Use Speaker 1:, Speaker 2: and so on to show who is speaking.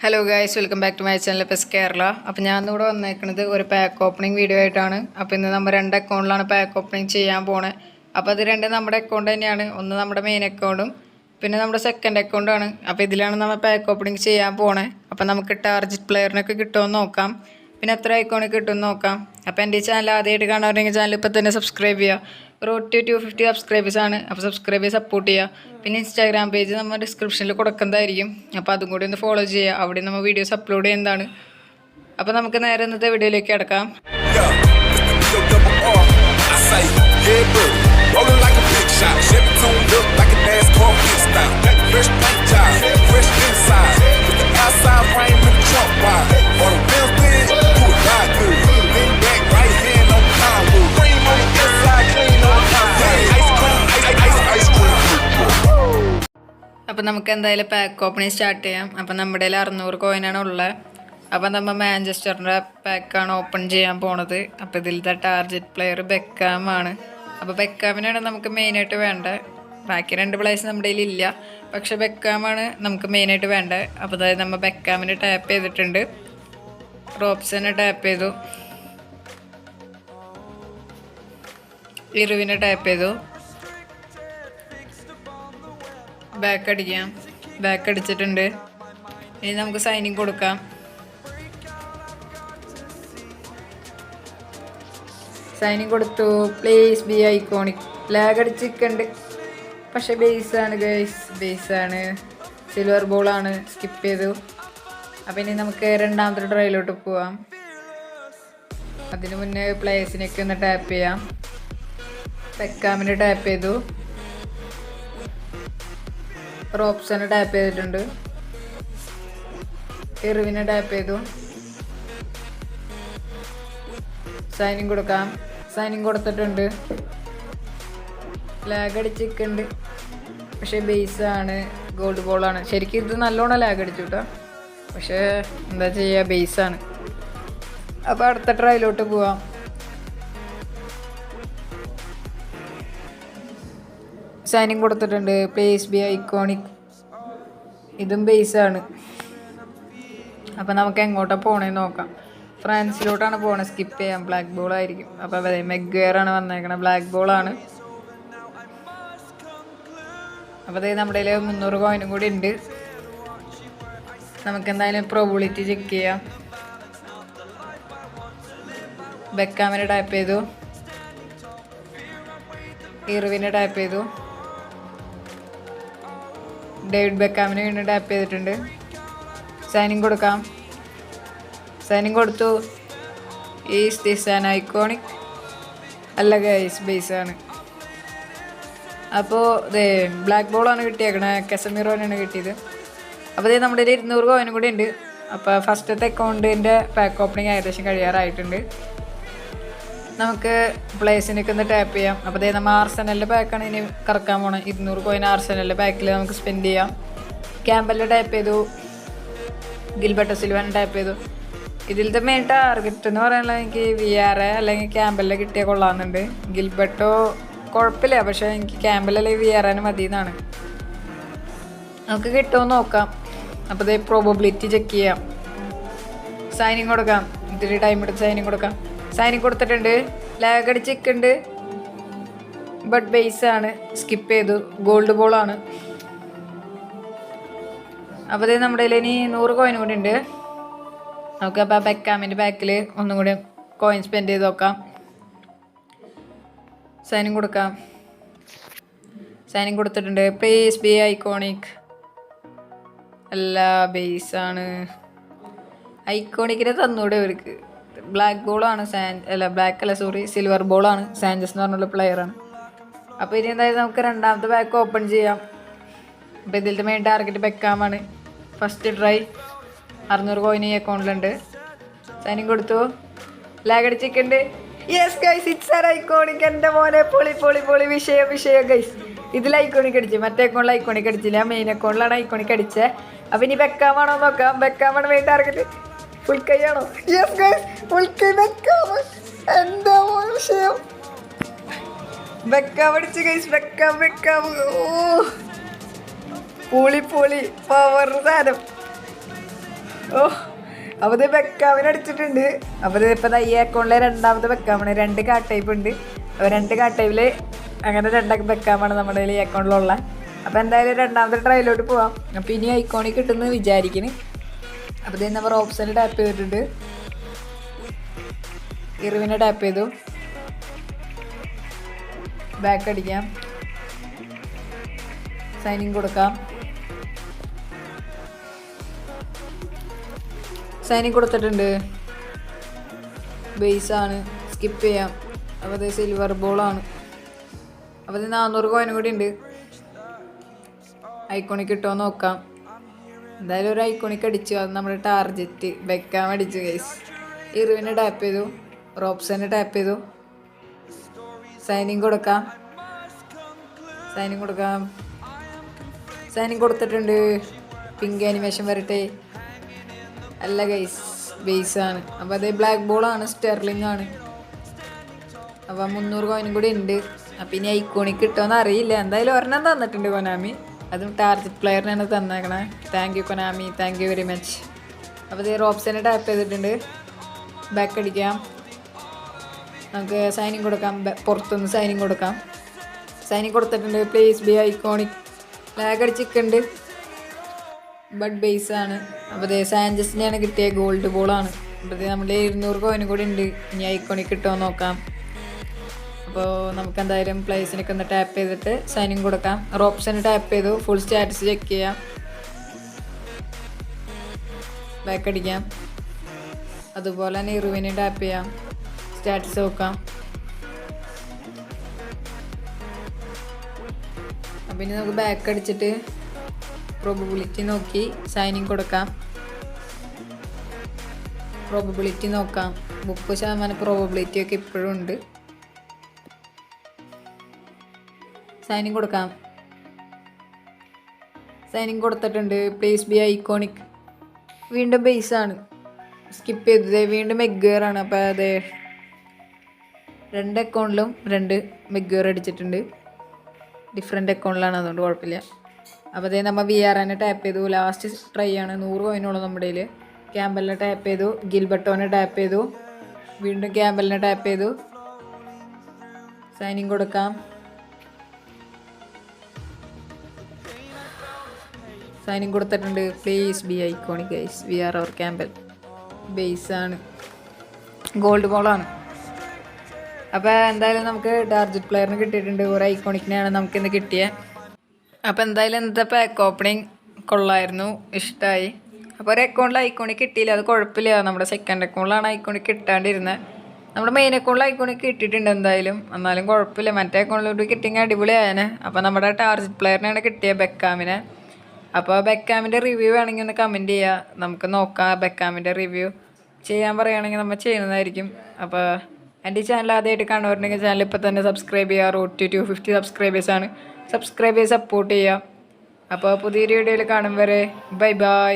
Speaker 1: Hello guys, welcome back to my channel പെസ് കേരള. അപ്പോൾ ഞാൻ ഇന്നിവിടെ വന്നേക്കുന്നത് ഒരു പാക്ക് ഓപ്പണിംഗ് വീഡിയോ ആയിട്ടാണ്. അപ്പോൾ ഇന്ന് നമ്മൾ 2 അക്കൗണ്ടിലാണ് പാക്ക് ഓപ്പണിംഗ് ചെയ്യാൻ പോണത്. അപ്പോൾ അത് രണ്ടും നമ്മുടെ അക്കൗണ്ട് തന്നെയാണ്. ഒന്ന് നമ്മുടെ മെയിൻ അക്കൗണ്ടും പിന്നെ നമ്മുടെ സെക്കൻഡ് അക്കൗണ്ടാണ്. അപ്പോൾ ഇതിലാണ് നമ്മൾ പാക്ക് ഓപ്പണിംഗ് ചെയ്യാൻ പോണത്. അപ്പോൾ നമുക്ക് ടാർജറ്റ് പ്ലെയറിനൊക്കെ കിട്ടുമെന്ന് നോക്കാം, പിന്നെ എത്ര ഐക്കോണിൽ കിട്ടുമെന്ന് നോക്കാം. അപ്പോൾ എൻ്റെ ഈ ചാനൽ ആദ്യമായിട്ട് കാണാറുണ്ടെങ്കിൽ ചാനൽ ഇപ്പോൾ തന്നെ സബ്സ്ക്രൈബ് ചെയ്യുക. റോഡ് ടു 250 സബ്സ്ക്രൈബേഴ്സാണ്. അപ്പോൾ സബ്സ്ക്രൈബ് ചെയ്ത് സപ്പോർട്ട് ചെയ്യുക. പിന്നെ ഇൻസ്റ്റാഗ്രാം പേജ് നമ്മൾ ഡിസ്ക്രിപ്ഷനിൽ കൊടുക്കുന്നതായിരിക്കും. അപ്പോൾ അതും കൂടി ഒന്ന് ഫോളോ ചെയ്യുക. അവിടെ നമ്മൾ വീഡിയോസ് അപ്ലോഡ് ചെയ്യുന്നതാണ്. അപ്പോൾ നമുക്ക് നേരെ ഇന്നത്തെ വീഡിയോയിലേക്ക് കിടക്കാം. അപ്പോൾ നമുക്ക് എന്തായാലും പാക്ക് ഓപ്പണിങ് സ്റ്റാർട്ട് ചെയ്യാം. അപ്പോൾ നമ്മുടെ കയ്യിൽ 600 കോയിനാണ് ഉള്ളത്. അപ്പോൾ നമ്മൾ മാഞ്ചസ്റ്ററിൻ്റെ പാക്കാണ് ഓപ്പൺ ചെയ്യാൻ പോണത്. അപ്പോൾ ഇതിലത്തെ ടാർജറ്റ് പ്ലെയർ ബെക്കാം ആണ്. അപ്പോൾ ബെക്കാമിനാണ് നമുക്ക് മെയിനായിട്ട് വേണ്ടത്. ബാക്കി 2 പ്ലേയേഴ്സ് നമ്മുടെ കയ്യിലില്ല, പക്ഷെ ബെക്കാമാണ് നമുക്ക് മെയിനായിട്ട് വേണ്ടത്. അപ്പോൾ അതായത് നമ്മൾ ബെക്കാമിന് ടാപ്പ് ചെയ്തിട്ടുണ്ട്, റോബ്സനെ ടാപ്പ് ചെയ്തു, ഇറുവിനെ ടാപ്പ് ചെയ്തു. ബാക്ക് അടിക്കാം. ബാക്ക് അടിച്ചിട്ടുണ്ട്. ഇനി നമുക്ക് സൈനിങ് കൊടുക്കാം. സൈനിങ് കൊടുത്തു. Place B iconic. ലാഗ് അടിച്ചിട്ടുണ്ട്, പക്ഷെ ബേസാണ് ഗൈസ്, ബേസാണ്. സിൽവർ ബോളാണ്, സ്കിപ്പ് ചെയ്തു. അപ്പം ഇനി നമുക്ക് രണ്ടാമത്തെ ട്രയലോട്ട് പോവാം. അതിന് മുന്നേ പ്ലേയേഴ്സിനൊക്കെ ഒന്ന് ടാപ്പ് ചെയ്യാം. ബെക്കാമിനെ ടാപ്പ് ചെയ്തു, റോബ്സനെ ടാപ്പ് ചെയ്തിട്ടുണ്ട്, ഇറുവിനെ ടാപ്പ് ചെയ്തു. സൈനിങ് കൊടുക്കാം. സൈനിങ് കൊടുത്തിട്ടുണ്ട്. ലാഗ് അടിച്ചിട്ടുണ്ട്, പക്ഷേ ബേസാണ്, ഗോൾഡ് ബോളാണ്. ശരിക്കും ഇത് നല്ലോണം ലാഗ് അടിച്ചു കേട്ടോ, പക്ഷേ എന്താ ചെയ്യുക, ബേസാണ്. അപ്പോൾ അടുത്ത ട്രയലോട്ട് പോവാം. സൈനിങ് കൊടുത്തിട്ടുണ്ട്. Place B iconic. ഇതും ബേസാണ്. അപ്പം നമുക്ക് എങ്ങോട്ടാണ് പോകണേന്ന് നോക്കാം. ഫ്രാൻസിലോട്ടാണ് പോകണത്. സ്കിപ്പ് ചെയ്യാം, ബ്ലാക്ക് ബോൾ ആയിരിക്കും. അപ്പോൾ അതെ, മെഗ്വയറാണ് വന്നേക്കണത്, ബ്ലാക്ക് ബോളാണ്. അപ്പോൾ അതായത് നമ്മുടെ കയ്യിൽ 300 കോയിനും കൂടി ഉണ്ട്. നമുക്ക് എന്തായാലും പ്രോബിലിറ്റി ചെക്ക് ചെയ്യാം. ബെക്കാമിനെ ടാപ്പ് ചെയ്തു, ഇറുവിനെ ടാപ്പ് ചെയ്തു, ഡേവിഡ് ബെക്കാമിനെ വീണ്ടും ടാപ്പ് ചെയ്തിട്ടുണ്ട്. സൈനിങ് കൊടുക്കാം. സൈനിങ് കൊടുത്തു. Is this an iconic? അല്ല ഗൈസ്, ബേസാണ്. അപ്പോൾ ഇതേ ബ്ലാക്ക് ബോളാണ് കിട്ടിയേക്കണേ, കസമിറോനാണ് കിട്ടിയത്. അപ്പോൾ ഇതേ നമ്മുടെ 200 കോയിനും കൂടി ഉണ്ട്. അപ്പോൾ ഫസ്റ്റത്തെ അക്കൗണ്ടിൻ്റെ പാക്ക് ഓപ്പണിങ് ഏകദേശം കഴിയാറായിട്ടുണ്ട്. നമുക്ക് പ്ലേസിനൊക്കെ ഒന്ന് ടാപ്പ് ചെയ്യാം. അപ്പോൾ അതായത് നമ്മൾ ആർസനലിൻ്റെ പാക്കാണ് ഇനി കറക്കാൻ പോകണം. 200 കോയിൻ ആർസനലിൻ്റെ പാക്കിൽ നമുക്ക് സ്പെൻഡ് ചെയ്യാം. ക്യാമ്പലിൽ ടാപ്പ് ചെയ്തു, ഗിൽബർട്ടോ സിൽവനെ ടാപ്പ് ചെയ്തു. ഇതിലത്തെ മെയിൻ ടാർഗറ്റ് എന്ന് പറയാനുള്ളത് എനിക്ക് VRA അല്ലെങ്കിൽ ക്യാമ്പലിൽ കിട്ടിയാൽ കൊള്ളാമെന്നുണ്ട്. ഗിൽബർട്ടോ കുഴപ്പമില്ല, പക്ഷേ എനിക്ക് ക്യാമ്പൽ അല്ലെങ്കിൽ VRAന് മതി എന്നാണ്. നമുക്ക് കിട്ടുമെന്ന് നോക്കാം. അപ്പോൾ ഇത് പ്രോബബിലിറ്റി ചെക്ക് ചെയ്യാം. സൈനിങ് കൊടുക്കാം. ഇതിൽ ടൈം എടുത്ത് സൈനിങ് കൊടുക്കാം. സൈനിങ് കൊടുത്തിട്ടുണ്ട്. ലാഗ് അടിച്ചിട്ടുണ്ട്, ബട്ട് ബേസാണ്, സ്കിപ്പ് ചെയ്തു. ഗോൾഡ് ബോളാണ്. അപ്പോൾ ഇത് നമ്മുടെ കയ്യിൽ ഇനി 100 കോയിൻ കൂടി ഉണ്ട്. നമുക്ക് അപ്പോൾ ബെക്കാമിൻ്റെ ബാക്കിൽ ഒന്നും കൂടി കോയിൻ സ്പെൻഡ് ചെയ്ത് നോക്കാം. സൈനിങ് കൊടുക്കാം. സൈനിങ് കൊടുത്തിട്ടുണ്ട്. Place B iconic. അല്ല, ബേസാണ്. ഐക്കോണിക്കിനെ തന്നൂടെ അവർക്ക്. ബ്ലാക്ക് ബോളാണ്, ബ്ലാക്ക് അല്ല സോറി, സിൽവർ ബോളാണ്. സാഞ്ചസ് എന്ന് പറഞ്ഞുള്ള പ്ലെയറാണ്. അപ്പോൾ ഇനി എന്തായാലും നമുക്ക് രണ്ടാമത്തെ ബാക്ക് ഓപ്പൺ ചെയ്യാം. അപ്പോൾ ഇതിലത്തെ മെയിൻ ടാർഗറ്റ് ബെക്കാമാണ്. First try. 600 കോയിൻ ഈ അക്കൗണ്ടിലുണ്ട്. സൈനിങ് കൊടുത്തു. ലാഗ് അടിച്ചിട്ടുണ്ട്. Yes guys, it's an iconic. എൻ്റെ മോനെ, പൊളി പൊളി പൊളി. വിഷയം ഗൈസ്. ഇതിൽ ഐക്കോണിക് അടിച്ചു, മറ്റേ അക്കൗണ്ടിൽ ഐക്കോണിക് അടിച്ചില്ല, മെയിൻ അക്കൗണ്ടിലാണ് ഐക്കോണിക് അടിച്ചത്. അപ്പോൾ ഇനി ബെക്കാമാണോ നോക്കാം. ബെക്കാമാണ് മെയിൻ ടാർഗറ്റ്. ഫുൾ കൈയാണോ? യെസ് ഗൈസ്, ഫുൾ കൈ ബെക്കാം. എന്താ വിഷയം, ബെക്കാം അടിച്ച് ഗൈസ്. ബെക്കാം. ഓ, പൊളി പൊളി പവർ സാധനം. ഓ അപ്പോൾ ഇത് ബെക്കാമിന് അടിച്ചിട്ടുണ്ട്. അപ്പോൾ ഇത് ഇപ്പോൾ ഈ അക്കൗണ്ടിലെ രണ്ടാമത്തെ ബെക്കാമാണ്. 2 കാർഡ് ടൈപ്പ് ഉണ്ട്. അപ്പോൾ 2 കാർഡ് ടൈപ്പിൽ അങ്ങനെ 2 ബെക്കാമാണ് നമ്മുടെ ഈ അക്കൗണ്ടിലുള്ള. അപ്പോൾ എന്തായാലും രണ്ടാമത്തെ ട്രയലോട്ട് പോവാം. അപ്പോൾ ഇനി ഐക്കോണിക് കിട്ടുമെന്ന് വിചാരിക്കുന്നു. അപ്പോൾ ഇത് നമ്മൾ ഓപ്ഷനിൽ ടാപ്പ് ചെയ്തിട്ടുണ്ട്. ഇറിവിനെ ടാപ്പ് ചെയ്തു. ബാക്ക് അടിക്കാം. സൈനിങ് കൊടുക്കാം. സൈനിങ് കൊടുത്തിട്ടുണ്ട്. ബേസാണ്, സ്കിപ്പ് ചെയ്യാം. അപ്പോൾ അത് സിൽവർ ബോളാണ്. അപ്പോൾ ഇത് 400 കോയിനും കൂടി ഉണ്ട്. ഐക്കോണിക് കിട്ടുമോ നോക്കാം. എന്തായാലും ഒരു ഐക്കോണിക് അടിച്ചു. അത് നമ്മുടെ ടാർജറ്റ് ബെക്കാം അടിച്ചു ഗൈസ്. ഇറിവിനെ ടാപ്പ് ചെയ്തു. റോബ്സനെ ടാപ്പ് ചെയ്തു. സൈനിങ് കൊടുക്കാം. സൈനിങ് കൊടുത്തിട്ടുണ്ട്. പിങ്ക് ആനിമേഷൻ വരട്ടെ. അല്ല ഗൈസ്, ബേസാണ്. അപ്പോൾ അത് ബ്ലാക്ക് ബോളാണ്, സ്റ്റെർലിംഗ് ആണ്. അപ്പോൾ 300 കോയിനും കൂടി ഉണ്ട്. അപ്പം ഇനി ഐക്കോണിക് കിട്ടുമെന്ന് അറിയില്ല. എന്തായാലും ഒരെണ്ണം തന്നിട്ടുണ്ട് കൊനാമി. അതും ടാർജറ്റ് പ്ലെയറിനാണ് തന്നേക്കണേ. Thank you Konami, thank you very much. അപ്പോൾ ഇത് റോബ്സനെ ടാപ്പ് ചെയ്തിട്ടുണ്ട്. ബാക്ക് അടിക്കാം. നമുക്ക് സൈനിങ് കൊടുക്കാം. പുറത്തുനിന്ന് സൈനിങ് കൊടുക്കാം. സൈനിങ് കൊടുത്തിട്ടുണ്ട്. Please be iconic. ലാഗ് അടിച്ചിട്ടുണ്ട്. ബട്ട് ബേസാണ്. അപ്പോൾ ഇത് സാഞ്ചസിനെയാണ് കിട്ടിയ ഗോൾഡ് ബോളാണ്. അപ്പോൾ ഇത് നമ്മുടെ 200 കോയിനും കൂടി ഉണ്ട്. ഇനി ഐക്കോണിക് കിട്ടുമോ നോക്കാം. അപ്പോൾ നമുക്ക് എന്തായാലും പ്ലേസിനൊക്കെ ഒന്ന് ടാപ്പ് ചെയ്തിട്ട് സൈനിങ് കൊടുക്കാം. റോപ്ഷന് ടാപ്പ് ചെയ്തു. ഫുൾ സ്റ്റാറ്റസ് ചെക്ക് ചെയ്യാം. ബാക്ക് അടിക്കാം. അതുപോലെ തന്നെ ഇറുവിനെ ടാപ്പ് ചെയ്യാം. സ്റ്റാറ്റസ് നോക്കാം. അപ്പം ഇനി നമുക്ക് ബാക്ക് അടിച്ചിട്ട് പ്രോബബിലിറ്റി നോക്കി സൈനിങ് കൊടുക്കാം. പ്രോബബിലിറ്റി നോക്കാം. 30% പ്രോബബിലിറ്റി ഒക്കെ ഇപ്പോഴും ഉണ്ട്. സൈനിങ് കൊടുക്കാം. സൈനിങ് കൊടുത്തിട്ടുണ്ട്. Place B iconic. വീണ്ടും ബേസാണ്. സ്കിപ്പ് ചെയ്തത്. വീണ്ടും മെഗ്ഗറാണ്. അപ്പോൾ അതെ 2 അക്കൗണ്ടിലും 2 മെഗ്ഗർ അടിച്ചിട്ടുണ്ട്. ഡിഫറെൻ്റ് അക്കൗണ്ടിലാണ്, അതുകൊണ്ട് കുഴപ്പമില്ല. അപ്പോൾ അതേ നമ്മൾ VRനെ ടാപ്പ് ചെയ്തു. ലാസ്റ്റ് ട്രൈ ആണ്. 100 കോയിനുള്ളൂ നമ്മുടെ കയ്യിൽ. ക്യാമ്പലിനെ ടാപ്പ് ചെയ്തു. ഗിൽബർട്ടോനെ ടാപ്പ് ചെയ്തു. വീണ്ടും ക്യാമ്പലിനെ ടാപ്പ് ചെയ്തു. സൈനിങ് കൊടുക്കാം. സൈനിങ് കൊടുത്തിട്ടുണ്ട്. Please be iconic guys. VR or Campbell. ബേസാണ്. ഗോൾഡ് ബോളാണ്. അപ്പോൾ എന്തായാലും നമുക്ക് ടാർജറ്റ് പ്ലെയറിന് കിട്ടിയിട്ടുണ്ട്. ഒരു ഐക്കോണിക്കിനെയാണ് നമുക്കിന്ന് കിട്ടിയത്. അപ്പോൾ എന്തായാലും ഇന്നത്തെ പാക്ക് ഓപ്പണിങ് കൊള്ളായിരുന്നു, ഇഷ്ടമായി. അപ്പോൾ ഒരു അക്കൗണ്ടിൽ ഐക്കോണിക് കിട്ടിയില്ല, അത് കുഴപ്പമില്ല. നമ്മുടെ സെക്കൻഡ് അക്കൗണ്ടിലാണ് ഐക്കോണിക് കിട്ടാണ്ടിരുന്നത്. നമ്മുടെ മെയിൻ അക്കൗണ്ടിൽ ഐക്കോണിക് കിട്ടിയിട്ടുണ്ട് എന്തായാലും, എന്നാലും കുഴപ്പമില്ല. മറ്റേ അക്കൗണ്ടിലോട്ട് കിട്ടിയെങ്കിൽ അടിപൊളിയായനെ. അപ്പോൾ നമ്മുടെ ടാർജറ്റ് പ്ലെയറിനാണ് കിട്ടിയത്, ബെക്കാമിനെ. അപ്പോൾ ബെക്കാമിൻ്റെ റിവ്യൂ വേണമെങ്കിൽ ഒന്ന് കമൻറ്റ് ചെയ്യുക, നമുക്ക് നോക്കാം. ബെക്കാമിൻ്റെ റിവ്യൂ ചെയ്യാൻ പറയുകയാണെങ്കിൽ നമ്മൾ ചെയ്യുന്നതായിരിക്കും. അപ്പോൾ എൻ്റെ ഈ ചാനൽ ആദ്യമായിട്ട് കാണുവാറുണ്ടെങ്കിൽ ചാനൽ ഇപ്പോൾ തന്നെ സബ്സ്ക്രൈബ് ചെയ്യുക. റോഡ് ടു 250 സബ്സ്ക്രൈബേഴ്സാണ്. സബ്സ്ക്രൈബ് ചെയ്ത് സപ്പോർട്ട് ചെയ്യുക. അപ്പോൾ പുതിയൊരു വീഡിയോയിൽ കാണും വരെ ബൈ ബൈ.